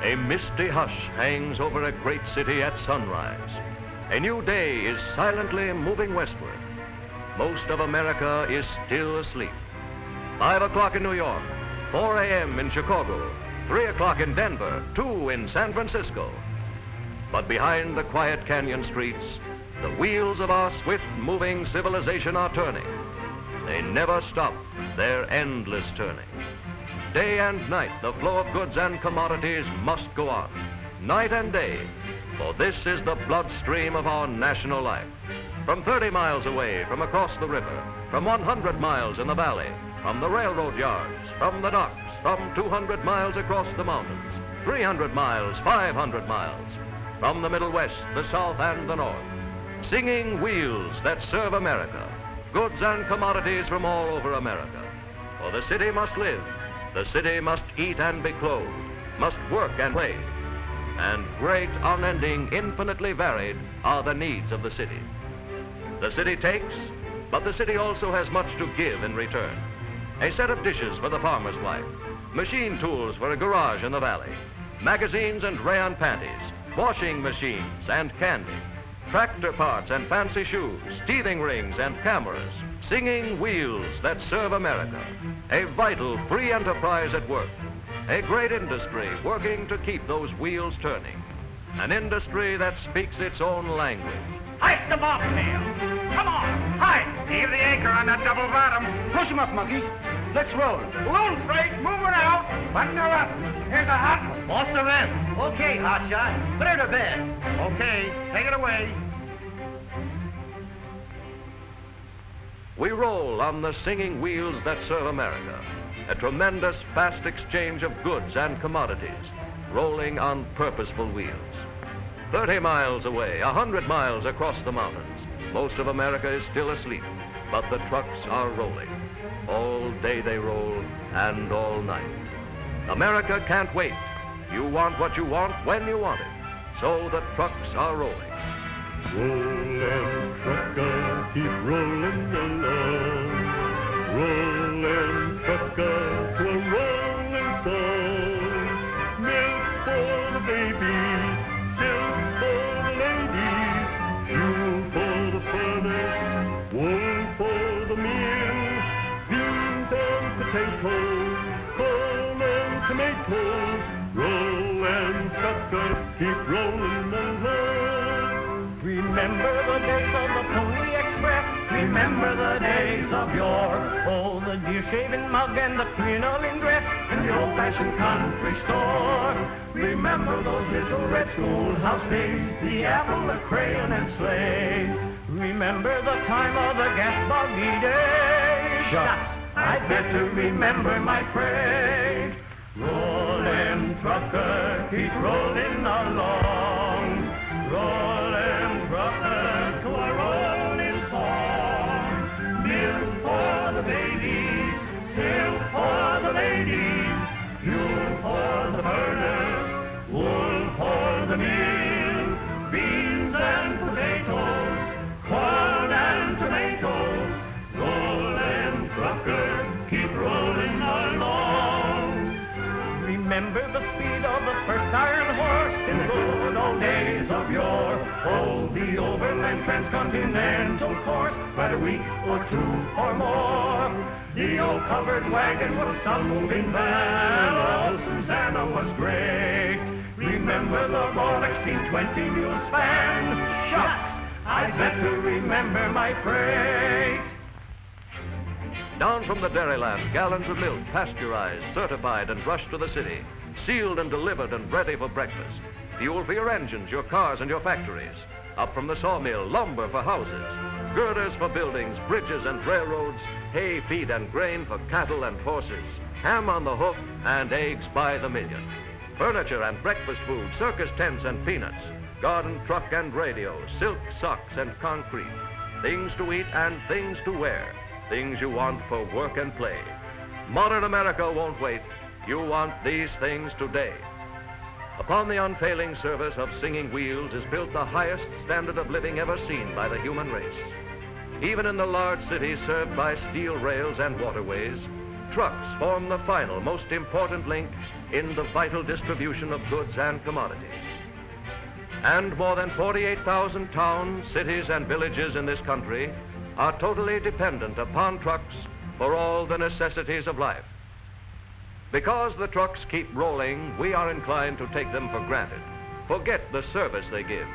A misty hush hangs over a great city at sunrise. A new day is silently moving westward. Most of America is still asleep. 5 o'clock in New York, 4 a.m. in Chicago, 3 o'clock in Denver, 2 in San Francisco. But behind the quiet canyon streets, the wheels of our swift-moving civilization are turning. They never stop their endless turning. Day and night, the flow of goods and commodities must go on, night and day, for this is the bloodstream of our national life. From 30 miles away, from across the river, from 100 miles in the valley, from the railroad yards, from the docks, from 200 miles across the mountains, 300 miles, 500 miles, from the Middle West, the South, and the North, singing wheels that serve America, goods and commodities from all over America. For the city must live, the city must eat and be clothed, must work and play, and great, unending, infinitely varied are the needs of the city. The city takes, but the city also has much to give in return. A set of dishes for the farmer's wife, machine tools for a garage in the valley, magazines and rayon panties, washing machines and candy, tractor parts and fancy shoes, teething rings and cameras, singing wheels that serve America, a vital free enterprise at work, a great industry working to keep those wheels turning, an industry that speaks its own language. Hoist them off, Neil. Come on, hoist. Heave the anchor on that double bottom. Push him up, monkey. Let's roll. Balloon freight, moving out. Button her up. Here's a hot one. Boss her in. Okay, hotshot. Put her to bed. Okay, take it away. We roll on the singing wheels that serve America, a tremendous fast exchange of goods and commodities, rolling on purposeful wheels. 30 miles away, 100 miles across the mountains, most of America is still asleep, but the trucks are rolling. All day they roll, and all night. America can't wait. You want what you want when you want it. So the trucks are rolling. Rollin' trucker, keep rolling along. Rollin' trucker, to a rolling song. Milk for the babies, silk for the ladies, fuel for the furnace, wool for the mill, beans and potatoes, corn and tomatoes. Rollin' trucker, keep rolling along. Remember the days of the Pony Express. Remember the days of yore. Oh, the deer-shaven mug and the crinoline dress and the old-fashioned country store. Remember those little red schoolhouse days, the apple, the crayon, and sleigh. Remember the time of the gas buggy days. Shucks, I'd better remember my freight. Rollin' trucker, keep rolling along. Rollin' trucker, to a rolling song. Milk for the babies, silk for the ladies, fuel for the furnace, wool for the mill, beans and potatoes, corn and tomatoes. Rollin' trucker, keep rolling along. Remember the speed of the first iron horse in the good old days of yore. Oh, the overland transcontinental course, by a week or 2 or more. The old covered wagon was some moving van. Oh, Susanna was great. Remember the Rolex 20 mule span. Shucks, I'd better remember my freight. Down from the dairyland, gallons of milk, pasteurized, certified, and rushed to the city, sealed and delivered and ready for breakfast. Fuel for your engines, your cars, and your factories. Up from the sawmill, lumber for houses, girders for buildings, bridges and railroads, hay, feed, and grain for cattle and horses, ham on the hoof, and eggs by the million. Furniture and breakfast food, circus tents and peanuts, garden truck and radio, silk socks and concrete, things to eat and things to wear, things you want for work and play. Modern America won't wait. You want these things today. Upon the unfailing service of singing wheels is built the highest standard of living ever seen by the human race. Even in the large cities served by steel rails and waterways, trucks form the final, most important link in the vital distribution of goods and commodities. And more than 48,000 towns, cities, and villages in this country are totally dependent upon trucks for all the necessities of life. Because the trucks keep rolling, we are inclined to take them for granted, forget the service they give.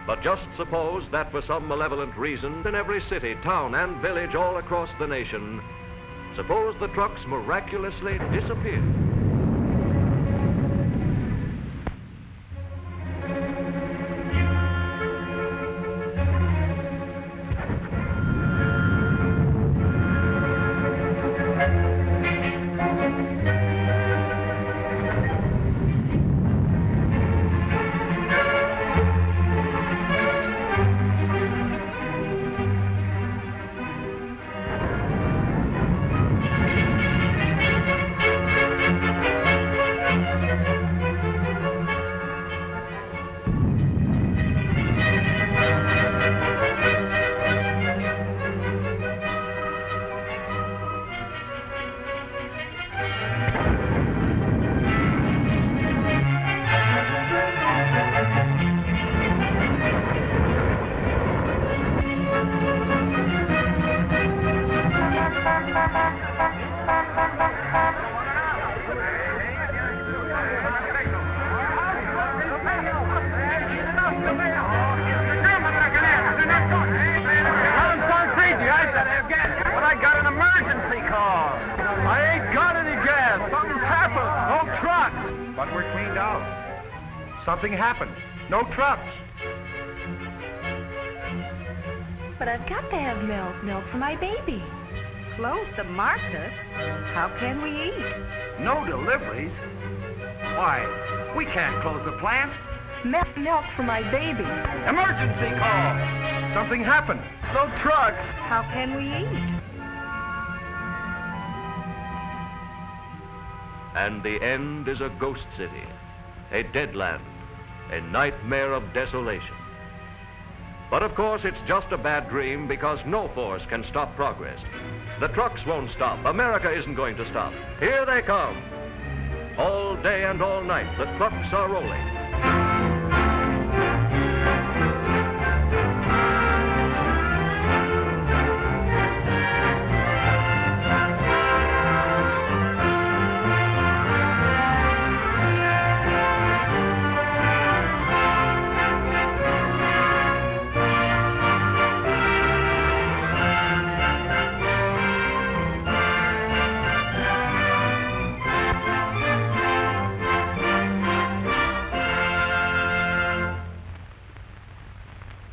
But just suppose that for some malevolent reason, in every city, town, and village all across the nation, suppose the trucks miraculously disappear. Something happened. No trucks. But I've got to have milk. Milk for my baby. Close the market? How can we eat? No deliveries? Why, we can't close the plant. Milk for my baby. Emergency call. Something happened. No trucks. How can we eat? And the end is a ghost city, a dead land, a nightmare of desolation. But of course, it's just a bad dream because no force can stop progress. The trucks won't stop. America isn't going to stop. Here they come. All day and all night, the trucks are rolling.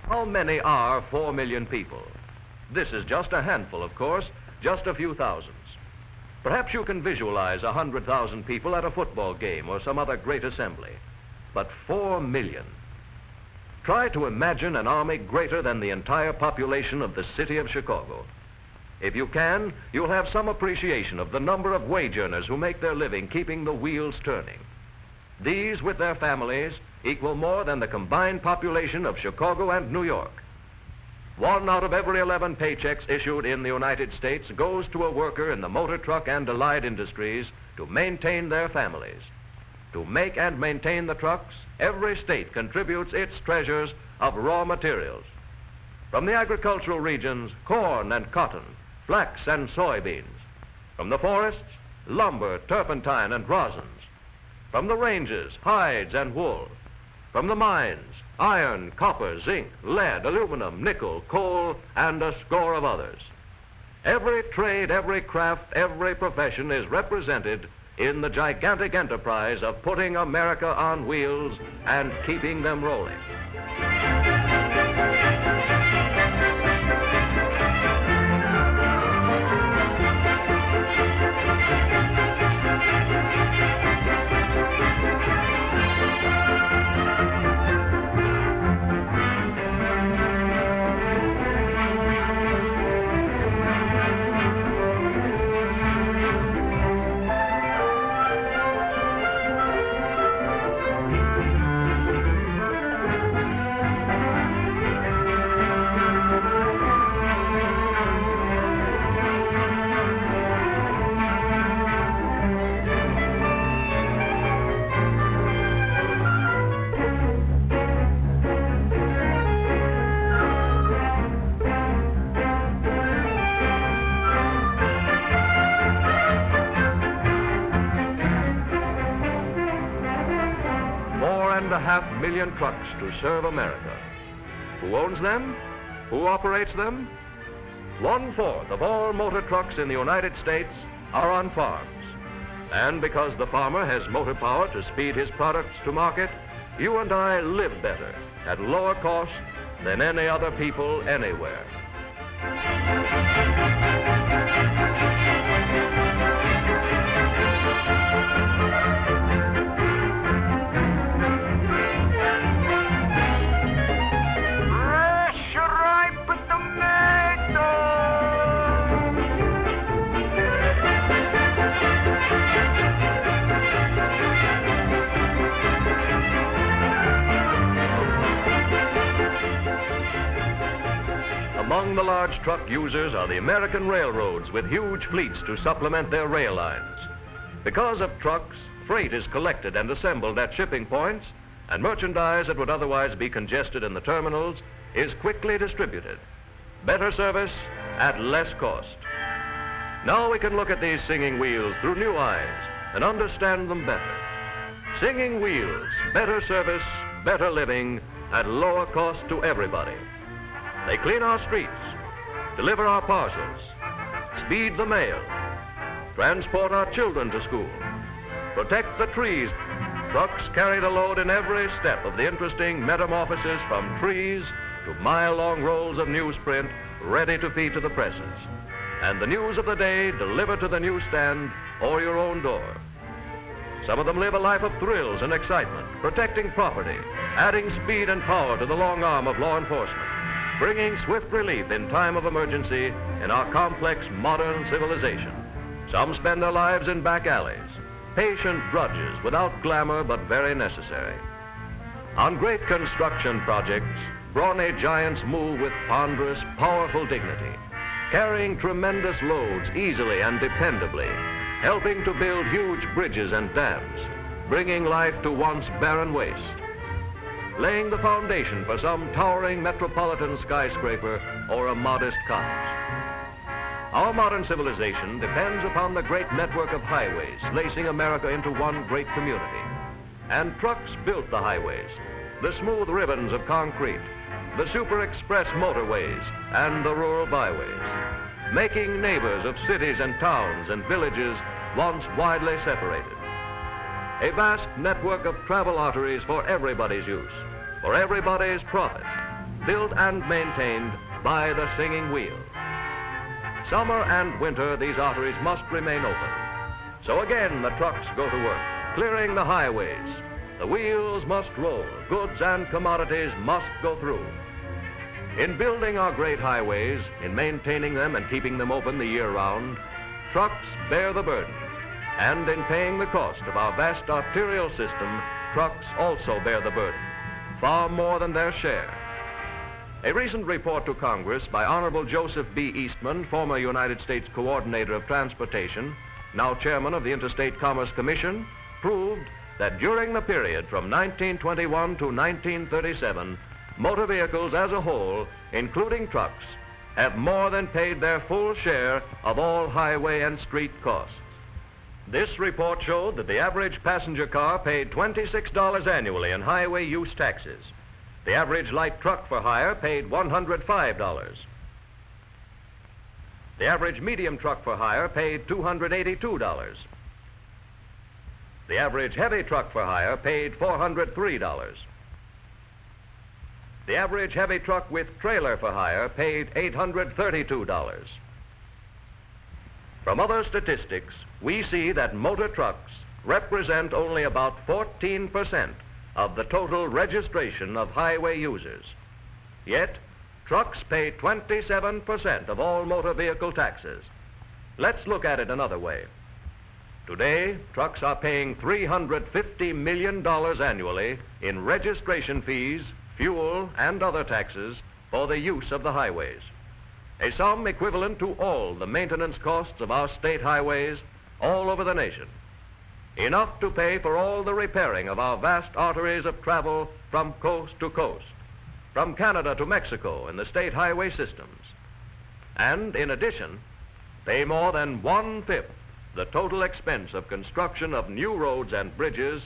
How many are 4 million people? This is just a handful, of course, just a few thousands. Perhaps you can visualize 100,000 people at a football game or some other great assembly. But 4 million. Try to imagine an army greater than the entire population of the city of Chicago. If you can, you'll have some appreciation of the number of wage earners who make their living keeping the wheels turning. These, with their families, equal more than the combined population of Chicago and New York. 1 out of every 11 paychecks issued in the United States goes to a worker in the motor truck and allied industries to maintain their families. To make and maintain the trucks, every state contributes its treasures of raw materials. From the agricultural regions, corn and cotton, flax and soybeans. From the forests, lumber, turpentine, and rosins. From the ranges, hides and wool. From the mines, iron, copper, zinc, lead, aluminum, nickel, coal, and a score of others. Every trade, every craft, every profession is represented in the gigantic enterprise of putting America on wheels and keeping them rolling. 500,000 trucks to serve America. Who owns them? Who operates them? 1/4 of all motor trucks in the United States are on farms. And because the farmer has motor power to speed his products to market, you and I live better at lower cost than any other people anywhere. Among the large truck users are the American railroads with huge fleets to supplement their rail lines. Because of trucks, freight is collected and assembled at shipping points, and merchandise that would otherwise be congested in the terminals is quickly distributed. Better service at less cost. Now we can look at these singing wheels through new eyes and understand them better. Singing wheels, better service, better living at lower cost to everybody. They clean our streets, deliver our parcels, speed the mail, transport our children to school, protect the trees. Trucks carry the load in every step of the interesting metamorphosis from trees to mile-long rolls of newsprint ready to feed to the presses, and the news of the day delivered to the newsstand or your own door. Some of them live a life of thrills and excitement, protecting property, adding speed and power to the long arm of law enforcement, bringing swift relief in time of emergency in our complex modern civilization. Some spend their lives in back alleys, patient drudges without glamour but very necessary. On great construction projects, brawny giants move with ponderous, powerful dignity, carrying tremendous loads easily and dependably, helping to build huge bridges and dams, bringing life to once barren waste, laying the foundation for some towering metropolitan skyscraper or a modest cottage. Our modern civilization depends upon the great network of highways lacing America into one great community. And trucks built the highways, the smooth ribbons of concrete, the super express motorways, and the rural byways, making neighbors of cities and towns and villages once widely separated. A vast network of travel arteries for everybody's use, for everybody's profit, built and maintained by the singing wheel. Summer and winter, these arteries must remain open. So again, the trucks go to work, clearing the highways. The wheels must roll, goods and commodities must go through. In building our great highways, in maintaining them and keeping them open the year round, trucks bear the burden. And in paying the cost of our vast arterial system, trucks also bear the burden, far more than their share. A recent report to Congress by Honorable Joseph B. Eastman, former United States Coordinator of Transportation, now Chairman of the Interstate Commerce Commission, proved that during the period from 1921 to 1937, motor vehicles as a whole, including trucks, have more than paid their full share of all highway and street costs. This report showed that the average passenger car paid $26 annually in highway use taxes. The average light truck for hire paid $105. The average medium truck for hire paid $282. The average heavy truck for hire paid $403. The average heavy truck with trailer for hire paid $832. From other statistics, we see that motor trucks represent only about 14% of the total registration of highway users. Yet, trucks pay 27% of all motor vehicle taxes. Let's look at it another way. Today, trucks are paying $350 million annually in registration fees, fuel, and other taxes for the use of the highways, a sum equivalent to all the maintenance costs of our state highways all over the nation. Enough to pay for all the repairing of our vast arteries of travel from coast to coast, from Canada to Mexico in the state highway systems. And in addition, pay more than 1/5 the total expense of construction of new roads and bridges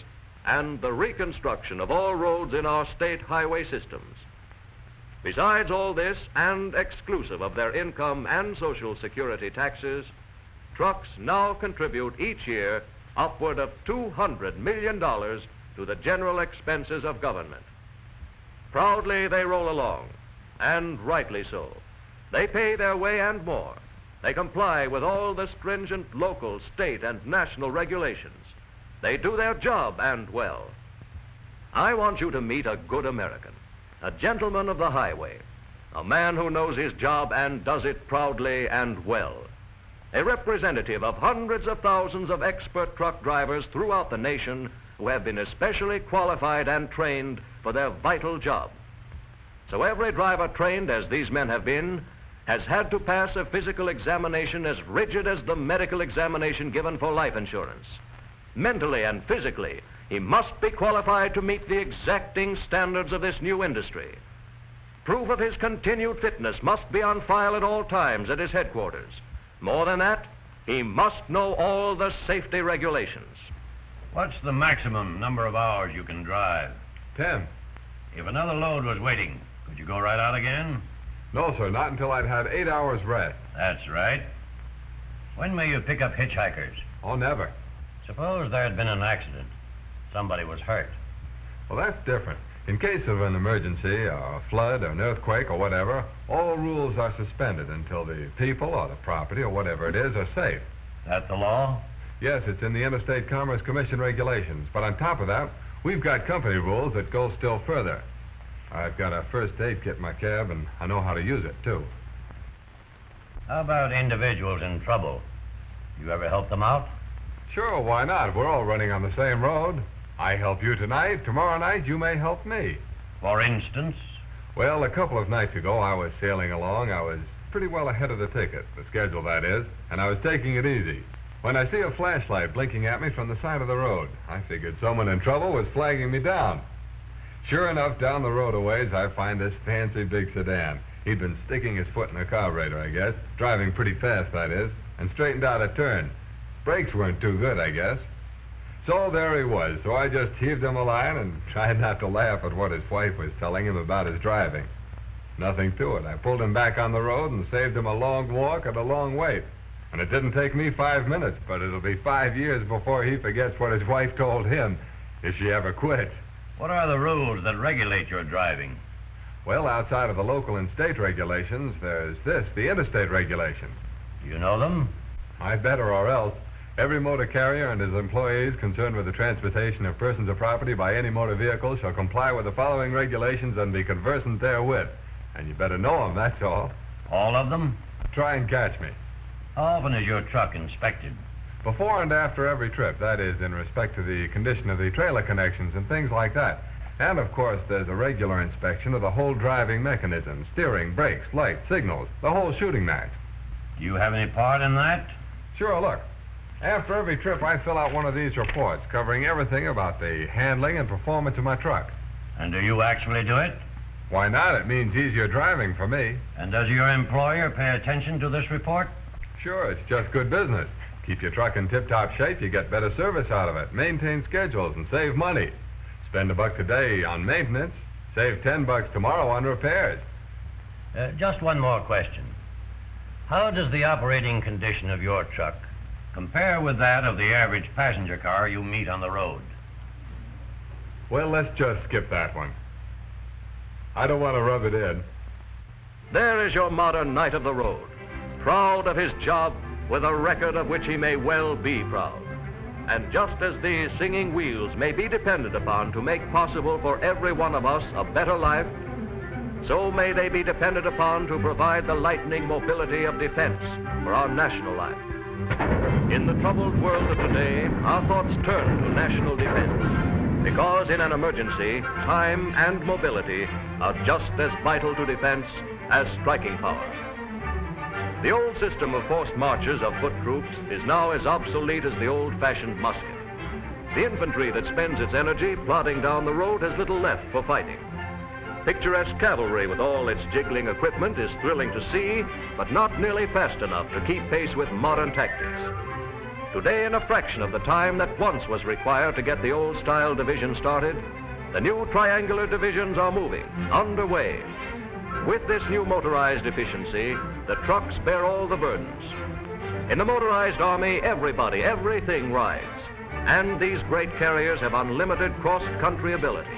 and the reconstruction of all roads in our state highway systems. Besides all this, and exclusive of their income and Social Security taxes, trucks now contribute each year upward of $200 million to the general expenses of government. Proudly they roll along, and rightly so. They pay their way and more. They comply with all the stringent local, state, and national regulations. They do their job, and well. I want you to meet a good American, a gentleman of the highway, a man who knows his job and does it proudly and well, a representative of hundreds of thousands of expert truck drivers throughout the nation who have been especially qualified and trained for their vital job. So every driver trained as these men have been has had to pass a physical examination as rigid as the medical examination given for life insurance. Mentally and physically, he must be qualified to meet the exacting standards of this new industry. Proof of his continued fitness must be on file at all times at his headquarters. More than that, he must know all the safety regulations. What's the maximum number of hours you can drive? 10. If another load was waiting, could you go right out again? No, sir, not until I'd had 8 hours rest. That's right. When may you pick up hitchhikers? Oh, never. Suppose there had been an accident. Somebody was hurt. Well, that's different. In case of an emergency, or a flood, or an earthquake, or whatever, all rules are suspended until the people or the property or whatever it is are safe. That the law? Yes, it's in the Interstate Commerce Commission regulations. But on top of that, we've got company rules that go still further. I've got a first aid kit in my cab, and I know how to use it, too. How about individuals in trouble? You ever help them out? Sure, why not? We're all running on the same road. I help you tonight. Tomorrow night, you may help me. For instance? Well, a couple of nights ago, I was sailing along. I was pretty well ahead of the ticket, the schedule, that is, and I was taking it easy, when I see a flashlight blinking at me from the side of the road. I figured someone in trouble was flagging me down. Sure enough, down the road a ways, I find this fancy big sedan. He'd been sticking his foot in a carburetor, I guess, driving pretty fast, that is, and straightened out a turn. Brakes weren't too good, I guess. So there he was, so I just heaved him a line and tried not to laugh at what his wife was telling him about his driving. Nothing to it. I pulled him back on the road and saved him a long walk and a long wait. And it didn't take me 5 minutes, but it'll be 5 years before he forgets what his wife told him, if she ever quit. What are the rules that regulate your driving? Well, outside of the local and state regulations, there's the interstate regulations. Do you know them? I'd better, or else. Every motor carrier and his employees concerned with the transportation of persons or property by any motor vehicle shall comply with the following regulations and be conversant therewith. And you better know them, that's all. All of them? Try and catch me. How often is your truck inspected? Before and after every trip, that is, in respect to the condition of the trailer connections and things like that. And, of course, there's a regular inspection of the whole driving mechanism, steering, brakes, lights, signals, the whole shooting match. Do you have any part in that? Sure, look. After every trip, I fill out one of these reports covering everything about the handling and performance of my truck. And do you actually do it? Why not? It means easier driving for me. And does your employer pay attention to this report? Sure, it's just good business. Keep your truck in tip-top shape, you get better service out of it, maintain schedules, and save money. Spend $1 today on maintenance, save $10 tomorrow on repairs. Just one more question. How does the operating condition of your truck compare with that of the average passenger car you meet on the road? Well, let's just skip that one. I don't want to rub it in. There is your modern knight of the road, proud of his job, with a record of which he may well be proud. And just as these singing wheels may be depended upon to make possible for every one of us a better life, so may they be depended upon to provide the lightning mobility of defense for our national life. In the troubled world of today, our thoughts turn to national defense, because in an emergency, time and mobility are just as vital to defense as striking power. The old system of forced marches of foot troops is now as obsolete as the old-fashioned musket. The infantry that spends its energy plodding down the road has little left for fighting. Picturesque cavalry with all its jiggling equipment is thrilling to see, but not nearly fast enough to keep pace with modern tactics. Today, in a fraction of the time that once was required to get the old-style division started, the new triangular divisions are moving, underway. With this new motorized efficiency, the trucks bear all the burdens. In the motorized army, everybody, everything rides. And these great carriers have unlimited cross-country ability.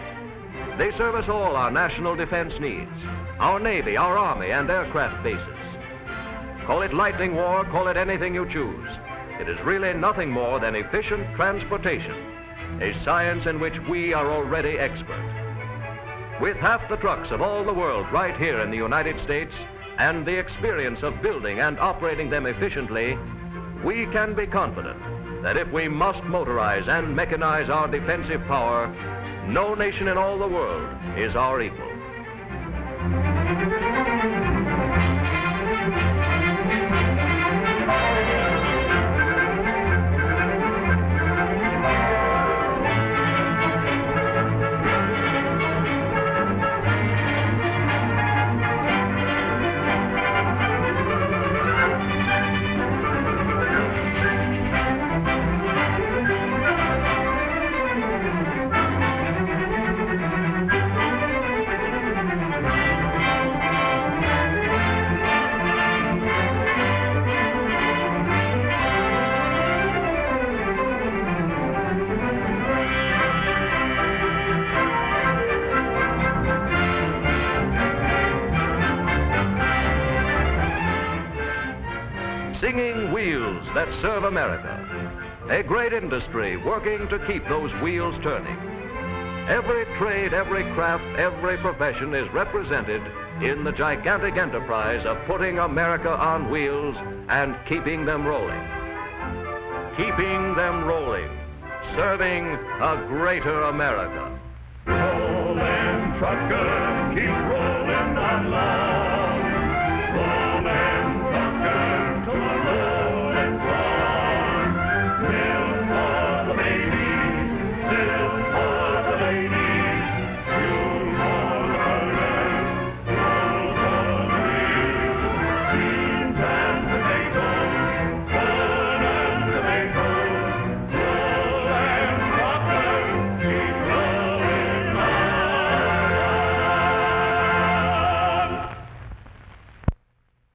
They service all our national defense needs, our Navy, our Army, and aircraft bases. Call it lightning war, call it anything you choose. It is really nothing more than efficient transportation, a science in which we are already expert. With half the trucks of all the world right here in the United States and the experience of building and operating them efficiently, we can be confident that if we must motorize and mechanize our defensive power, no nation in all the world is our equal. Singing wheels that serve America. A great industry working to keep those wheels turning. Every trade, every craft, every profession is represented in the gigantic enterprise of putting America on wheels and keeping them rolling. Keeping them rolling. Serving a greater America. Rollin' trucker, keep rolling along.